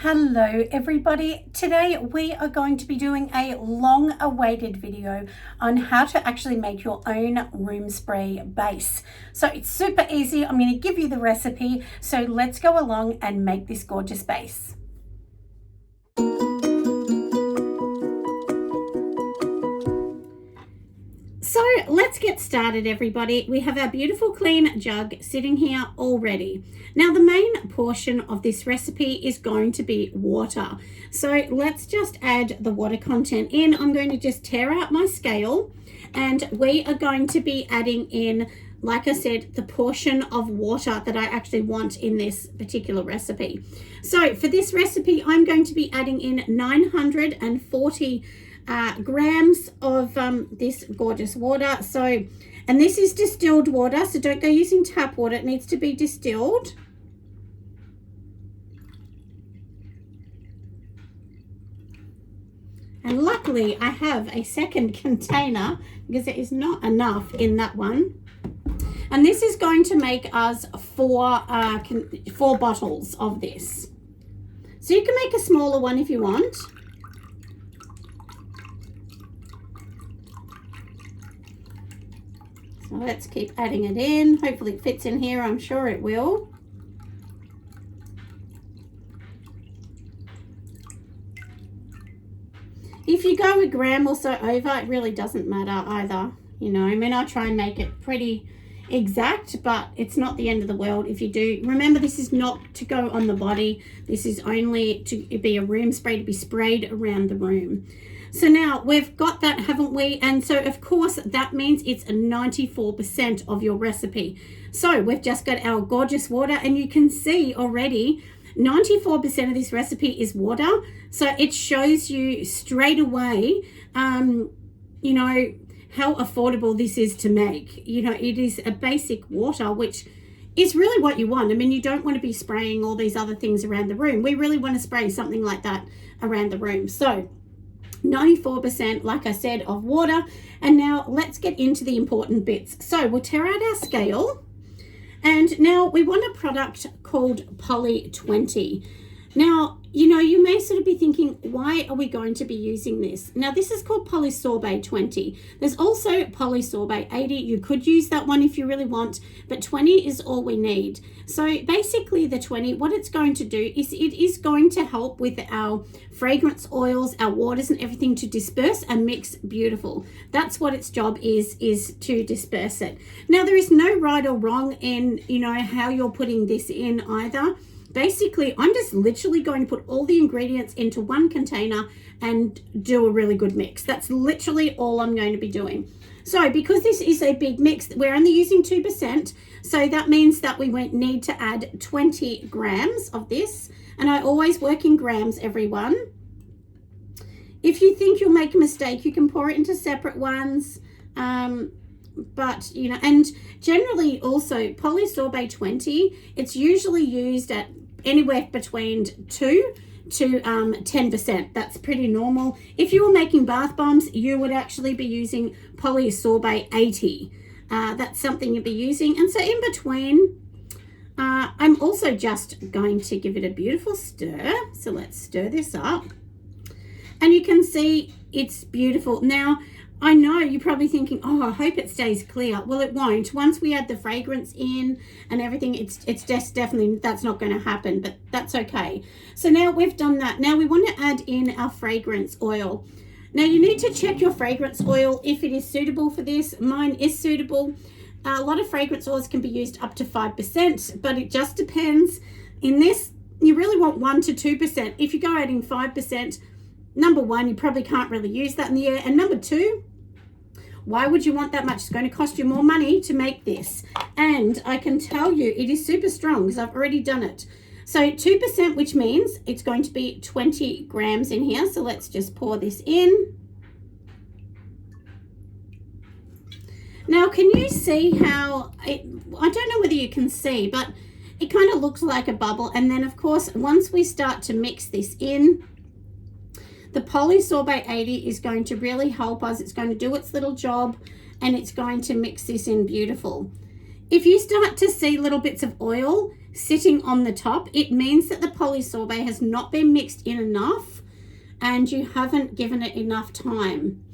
Hello everybody. Today we are going to be doing a long-awaited video on how to actually make your own room spray base. So it's super easy. I'm going to give you the recipe. So let's go along and make this gorgeous base. So let's get started, everybody. We have our beautiful clean jug sitting here already. Now the main portion of this recipe is going to be water. So let's just add the water content in. I'm going to just tear out my scale and we are going to be adding in, like I said, the portion of water that I actually want in this particular recipe. So for this recipe, I'm going to be adding in 940 grams of this gorgeous water. So, and this is distilled water, so don't go using tap water. It needs to be distilled. And luckily I have a second container because there is not enough in that one. And this is going to make us four bottles of this. So you can make a smaller one if you want. So let's keep adding it in. Hopefully it fits in here. I'm sure it will. If you go a gram or so over, it really doesn't matter either. You know, I mean, I try and make it pretty exact, but it's not the end of the world if you do. Remember, this is not to go on the body. This is only to be a room spray, to be sprayed around the room. So now we've got that, haven't we? And so of course that means it's 94% of your recipe. So we've just got our gorgeous water, and you can see already 94% of this recipe is water. So it shows you straight away, you know, how affordable this is to make. You know, it is a basic water, which is really what you want. I mean, you don't want to be spraying all these other things around the room. We really want to spray something like that around the room. So 94%, like I said, of water. And now let's get into the important bits. So we'll tear out our scale, and now we want a product called Poly 20. Now, you know, you may sort of be thinking, why are we going to be using this? Now, this is called Polysorbate 20. There's also Polysorbate 80. You could use that one if you really want, but 20 is all we need. So basically the 20, what it's going to do is it is going to help with our fragrance oils, our waters and everything to disperse and mix beautiful. That's what its job is to disperse it. Now, there is no right or wrong in, you know, how you're putting this in either. Basically, I'm just literally going to put all the ingredients into one container and do a really good mix. That's literally all I'm going to be doing. So because this is a big mix, we're only using 2%. So that means that we won't need to add 20 grams of this. And I always work in grams, everyone. If you think you'll make a mistake, you can pour it into separate ones. But, you know, and generally also Polysorbate 20, it's usually used at anywhere between 2 to 10%. That's pretty normal. If you were making bath bombs, you would actually be using Polysorbate 80. That's something you'd be using. And so in between, I'm also just going to give it a beautiful stir. So let's stir this up. And you can see it's beautiful. Now, I know you're probably thinking, oh, I hope it stays clear. Well, it won't. Once we add the fragrance in and everything, it's just definitely, that's not going to happen, but that's okay. So now we've done that. Now we want to add in our fragrance oil. Now you need to check your fragrance oil if it is suitable for this. Mine is suitable. A lot of fragrance oils can be used up to 5%, but it just depends. In this, you really want 1 to 2%. If you go adding 5%, number one, you probably can't really use that in the air. And number two, why would you want that much? It's going to cost you more money to make this. And I can tell you it is super strong because I've already done it. So 2%, which means it's going to be 20 grams in here. So let's just pour this in. Now, can you see how, I don't know whether you can see, but it kind of looks like a bubble. And then of course, once we start to mix this in, the Polysorbate 80 is going to really help us. It's going to do its little job and it's going to mix this in beautiful. If you start to see little bits of oil, sitting on the top, it means that the polysorbate has not been mixed in enough and you haven't given it enough time.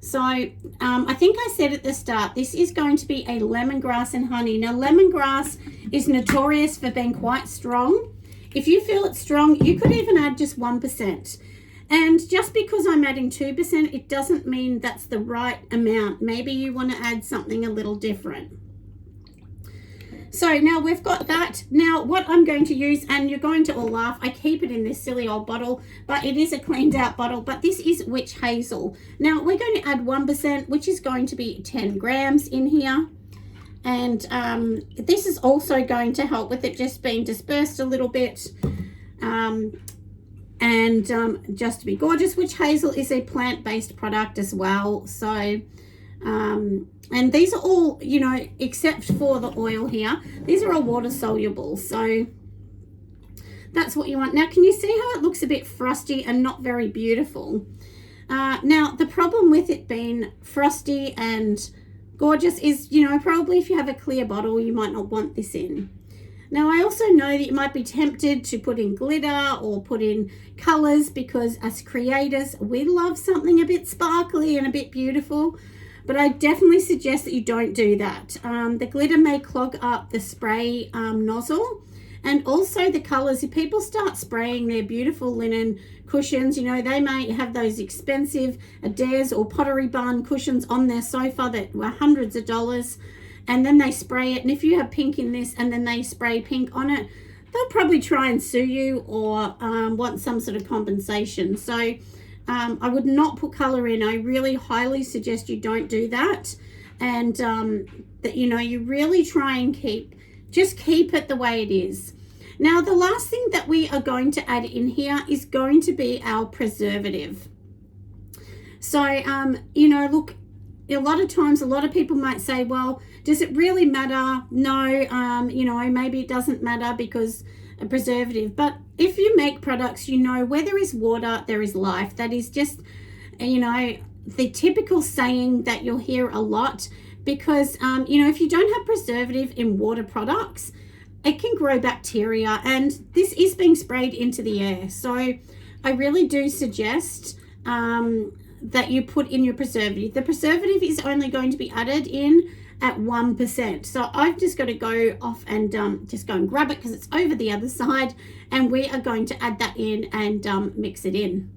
So I think I said at the start, this is going to be a lemongrass and honey. Now, lemongrass is notorious for being quite strong. If you feel it's strong, you could even add just 1%. And just because I'm adding 2%, it doesn't mean that's the right amount. Maybe you want to add something a little different. So now we've got that. Now what I'm going to use, and you're going to all laugh, I keep it in this silly old bottle, but it is a cleaned out bottle, but this is witch hazel. Now we're going to add 1%, which is going to be 10 grams in here. And this is also going to help with it just being dispersed a little bit. Just to be gorgeous, witch hazel is a plant-based product as well. So and these are all, you know, except for the oil here, these are all water soluble, so that's what you want. Now can you see how it looks a bit frosty and not very beautiful? Now the problem with it being frosty and gorgeous is, you know, probably if you have a clear bottle you might not want this in. Now I also know that you might be tempted to put in glitter or put in colors, because as creators we love something a bit sparkly and a bit beautiful. But I definitely suggest that you don't do that. The glitter may clog up the spray nozzle, and also the colors. If people start spraying their beautiful linen cushions, you know, they may have those expensive Adairs or Pottery Barn cushions on their sofa that were hundreds of dollars, and then they spray it. And if you have pink in this and then they spray pink on it, they'll probably try and sue you or want some sort of compensation. So I would not put color in. I really highly suggest you don't do that, and that, you know, you really try and keep it the way it is. Now the last thing that we are going to add in here is going to be our preservative. So you know, look, a lot of times a lot of people might say, well, does it really matter? No, you know, maybe it doesn't matter because a preservative. But if you make products, you know, where there is water there is life. That is just, you know, the typical saying that you'll hear a lot, because you know, if you don't have preservative in water products, it can grow bacteria, and this is being sprayed into the air. So I really do suggest that you put in your preservative. The preservative is only going to be added in at 1%. So I've just got to go off and just go and grab it because it's over the other side, and we are going to add that in and mix it in.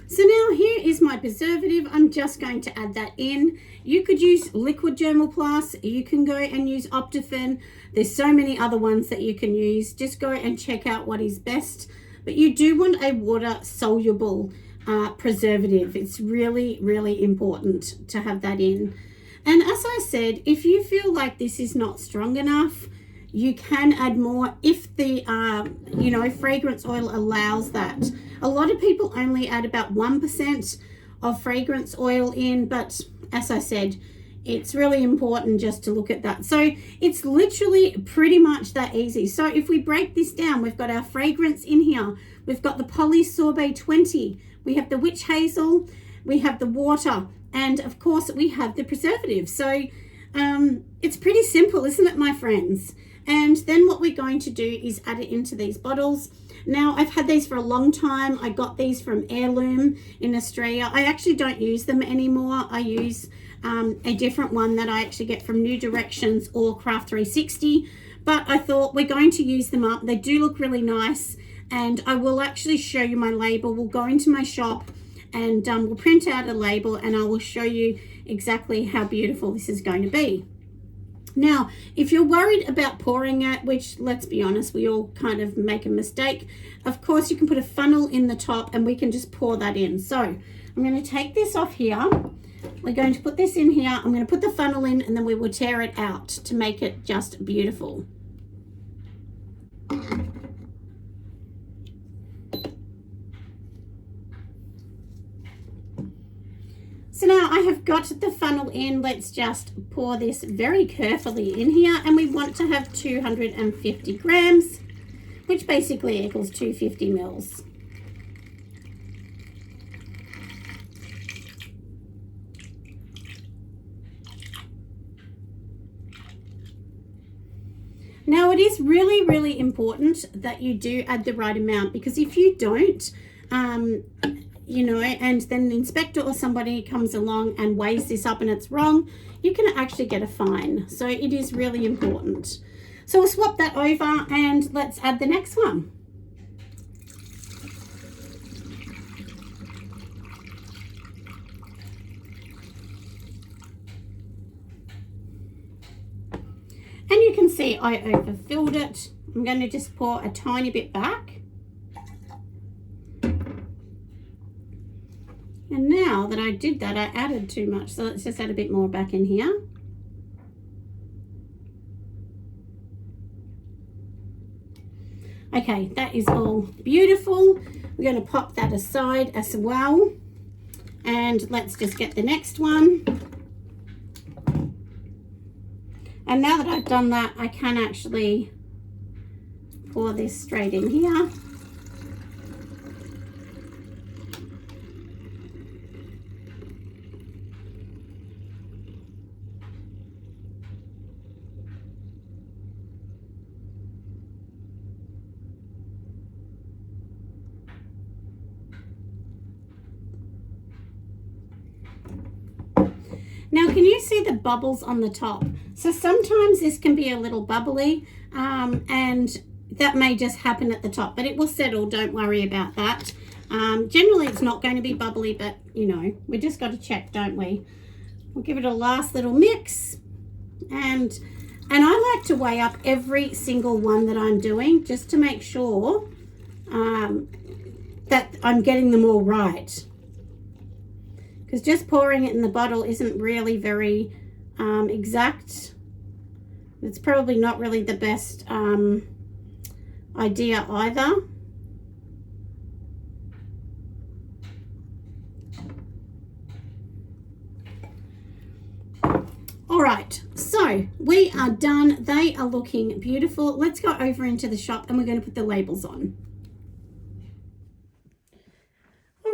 So now here is my preservative. I'm just going to add that in. You could use liquid Germoplast. You can go and use Optifin. There's so many other ones that you can use. Just go and check out what is best. But you do want a water soluble preservative. It's really, really important to have that in. And as I said, if you feel like this is not strong enough, you can add more if the you know, fragrance oil allows that. A lot of people only add about 1% of fragrance oil in, but as I said, it's really important just to look at that. So it's literally pretty much that easy. So if we break this down, we've got our fragrance in here, we've got the polysorbate 20, we have the witch hazel, we have the water, and of course we have the preservative. So it's pretty simple, isn't it, my friends? And then what we're going to do is add it into these bottles. Now I've had these for a long time. I got these from Heirloom in Australia. I actually don't use them anymore. I use a different one that I actually get from New Directions or Craft 360, but I thought we're going to use them up. They do look really nice, and I will actually show you my label. We'll go into my shop and we'll print out a label, and I will show you exactly how beautiful this is going to be. Now, if you're worried about pouring it, which, let's be honest, we all kind of make a mistake, of course you can put a funnel in the top and we can just pour that in. So I'm going to take this off here. We're going to put this in here. I'm going to put the funnel in, and then we will tear it out to make it just beautiful. So now I have got the funnel in. Let's just pour this very carefully in here, and we want to have 250 grams, which basically equals 250 mils. it is really, really important that you do add the right amount, because if you don't, you know, and then an inspector or somebody comes along and weighs this up and it's wrong, you can actually get a fine. So it is really important. So we'll swap that over and let's add the next one. And you can see I overfilled it. I'm going to just pour a tiny bit back. And now that I did that, I added too much. So let's just add a bit more back in here. Okay, that is all beautiful. We're going to pop that aside as well. And let's just get the next one. And now that I've done that, I can actually pour this straight in here. Now, can you see the bubbles on the top? So sometimes this can be a little bubbly, and that may just happen at the top, but it will settle. Don't worry about that. Generally, it's not going to be bubbly, but you know, we just got to check, don't we? We'll give it a last little mix, and I like to weigh up every single one that I'm doing just to make sure that I'm getting them all right. Because just pouring it in the bottle isn't really very exact. It's probably not really the best idea either. All right, so we are done. They are looking beautiful. Let's go over into the shop and we're going to put the labels on.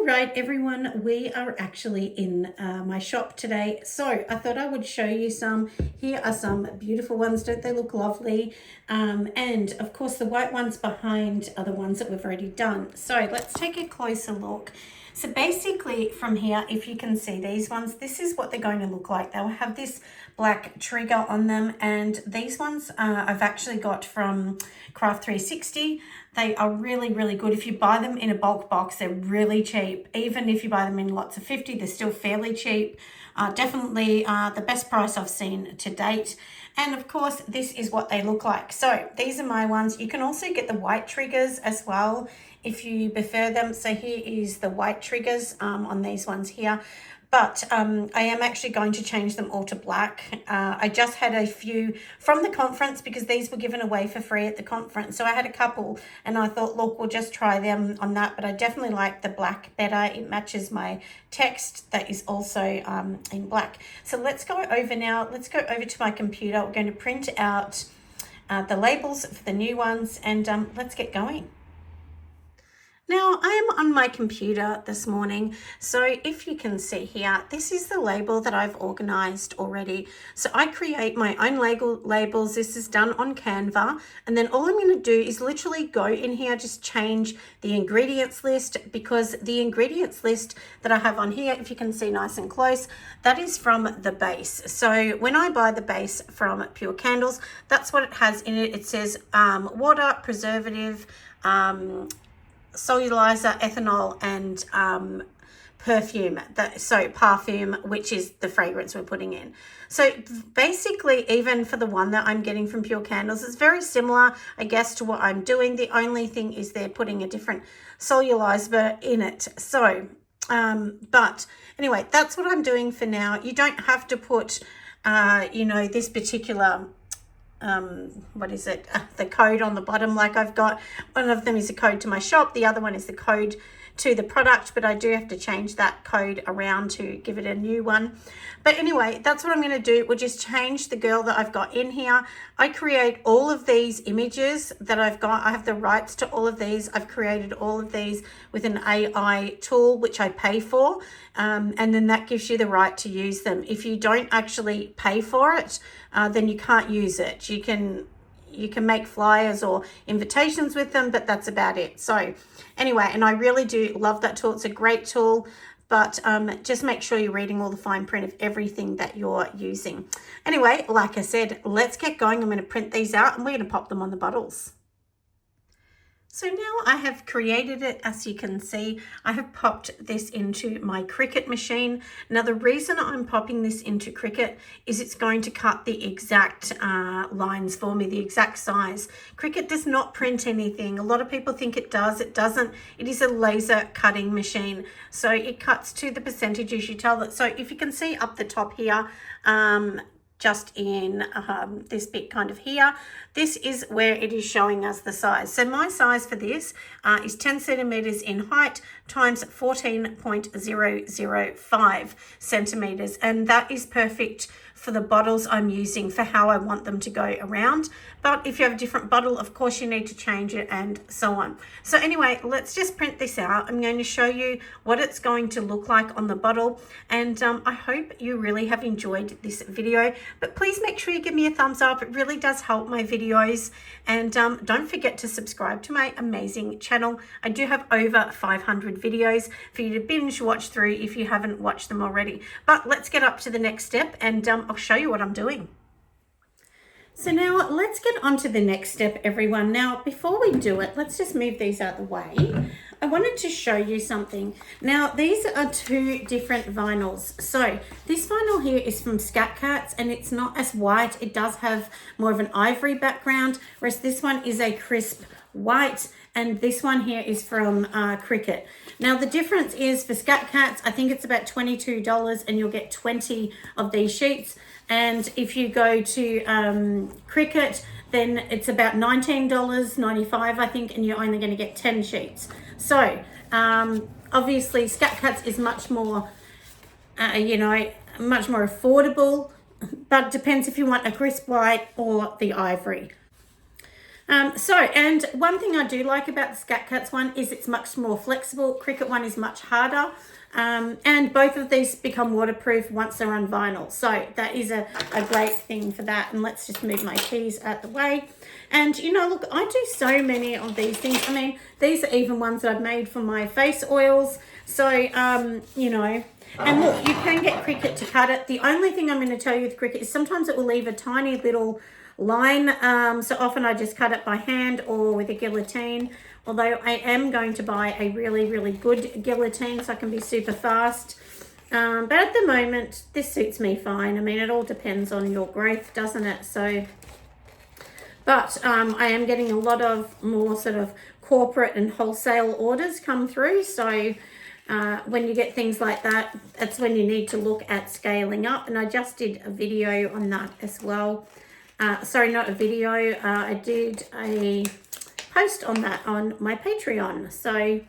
Right, everyone, we are actually in my shop today, so I thought I would show you some. Here are some beautiful ones. Don't they look lovely? And of course the white ones behind are the ones that we've already done. So let's take a closer look. So basically from here, if you can see these ones, this is what they're going to look like. They'll have this black trigger on them, and these ones I've actually got from Craft 360. They are really, really good. If you buy them in a bulk box, they're really cheap. Even if you buy them in lots of 50, they're still fairly cheap. Definitely the best price I've seen to date. And of course, this is what they look like. So these are my ones. You can also get the white triggers as well if you prefer them. So here is the white triggers on these ones here. But I am actually going to change them all to black. I just had a few from the conference because these were given away for free at the conference. So I had a couple and I thought, look, we'll just try them on that. But I definitely like the black better. It matches my text that is also in black. So let's go over now. Let's go over to my computer. We're going to print out the labels for the new ones, and let's get going. Now, I am on my computer this morning, so if you can see here, this is the label that I've organized already. So I create my own labels. This is done on Canva, and then all I'm going to do is literally go in here, just change the ingredients list, because the ingredients list that I have on here, if you can see nice and close, that is from the base. So when I buy the base from Pure Candles, that's what it has in it. It says water, preservative, cellulizer, ethanol, and perfume, parfum, which is the fragrance we're putting in. So basically, even for the one that I'm getting from Pure Candles, it's very similar, I guess, to what I'm doing. The only thing is they're putting a different cellulizer in it. So but anyway, that's what I'm doing for now. You don't have to put you know, this particular what is it, the code on the bottom. Like I've got, one of them is a code to my shop, the other one is the code to the product, but I do have to change that code around to give it a new one. But anyway, that's what I'm going to do. We'll just change the girl that I've got in here. I create all of these images that I've got. I have the rights to all of these. I've created all of these with an AI tool, which I pay for. And then that gives you the right to use them. If you don't actually pay for it, then you can't use it. You can, you can make flyers or invitations with them, but that's about it. So anyway, and I really do love that tool. It's a great tool, but just make sure you're reading all the fine print of everything that you're using. Anyway, like I said, let's get going. I'm going to print these out and we're going to pop them on the bottles. So now I have created it. As you can see, I have popped this into my Cricut machine. Now the reason I'm popping this into Cricut is it's going to cut the exact lines for me, the exact size. Cricut does not print anything. A lot of people think it does. It doesn't. It is a laser cutting machine. So it cuts to the percentages you tell it. So if you can see up the top here, just in this bit kind of here, this is where it is showing us the size. So my size for this is 10 centimeters in height times 14.005 centimeters, and that is perfect for the bottles I'm using for how I want them to go around. But if you have a different bottle, of course you need to change it and so on. So anyway, let's just print this out. I'm going to show you what it's going to look like on the bottle, and I hope you really have enjoyed this video. But please make sure you give me a thumbs up. It really does help my videos, and don't forget to subscribe to my amazing channel. I do have over 500 videos for you to binge watch through if you haven't watched them already. But let's get up to the next step, and I'll show you what I'm doing. So now let's get on to the next step, everyone. Now, before we do it, let's just move these out of the way. I wanted to show you something. Now, these are two different vinyls. So this vinyl here is from Scat Cats, and it's not as white. It does have more of an ivory background, whereas this one is a crisp white, and this one here is from Cricut. Now the difference is for Scat Cats, I think it's about $22 and you'll get 20 of these sheets. And if you go to Cricut, then it's about $19.95, I think, and you're only going to get 10 sheets. So obviously Scat Cats is much more, much more affordable, but it depends if you want a crisp white or the ivory. And one thing I do like about the Scat Cats one is it's much more flexible. Cricut one is much harder. And both of these become waterproof once they're on vinyl. So that is a great thing for that. And let's just move my keys out the way. And, look, I do so many of these things. I mean, these are even ones that I've made for my face oils. So, and look, you can get Cricut to cut it. The only thing I'm going to tell you with Cricut is sometimes it will leave a tiny little line. So often I just cut it by hand or with a guillotine. Although I am going to buy a really, really good guillotine so I can be super fast. But at the moment, this suits me fine. I mean, it all depends on your growth, doesn't it? So, but I am getting a lot of more sort of corporate and wholesale orders come through. So when you get things like that, that's when you need to look at scaling up. And I just did a video on that as well. Sorry, not a video. I did a post on that on my Patreon. So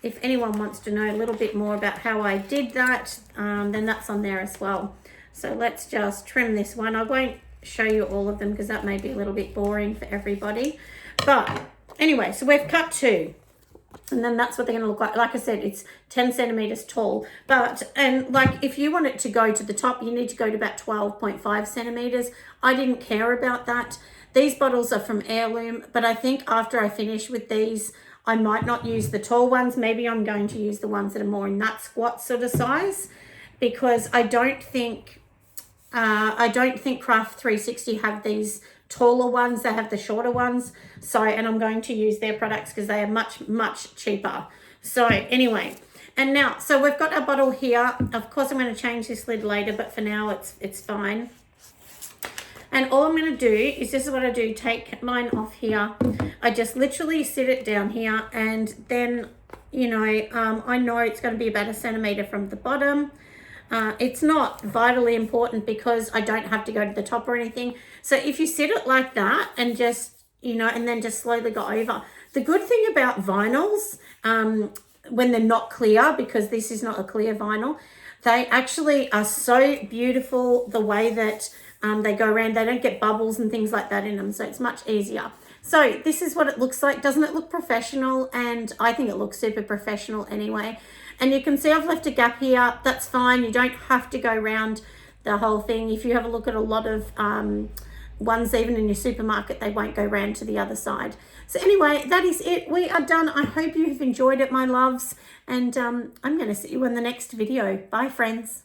if anyone wants to know a little bit more about how I did that, then that's on there as well. So let's just trim this one. I won't show you all of them because that may be a little bit boring for everybody. But anyway, so we've cut two. And then that's what they're going to look like. Like I said, it's 10 centimeters tall. And like if you want it to go to the top, you need to go to about 12.5 centimeters. I didn't care about that. These bottles are from Heirloom, but I think after I finish with these, I might not use the tall ones. Maybe I'm going to use the ones that are more in that squat sort of size, because I don't think Craft 360 have these taller ones. They have the shorter ones. So, and I'm going to use their products because they are much, much cheaper. So anyway, and now, so we've got our bottle here. Of course, I'm going to change this lid later, but for now it's fine. And all I'm going to do is, this is what I do, take mine off here. I just literally sit it down here, and then, I know it's going to be about 1 centimeter from the bottom. It's not vitally important because I don't have to go to the top or anything. So if you sit it like that and just, and then just slowly go over. The good thing about vinyls, when they're not clear, because this is not a clear vinyl, they actually are so beautiful the way that they go around. They don't get bubbles and things like that in them, so it's much easier. So this is what it looks like. Doesn't it look professional? And I think it looks super professional anyway. And you can see I've left a gap here. That's fine. You don't have to go around the whole thing. If you have a look at a lot of ones even in your supermarket, they won't go round to the other side. So anyway, that is it. We are done. I hope you have enjoyed it, my loves. And I'm going to see you in the next video. Bye, friends.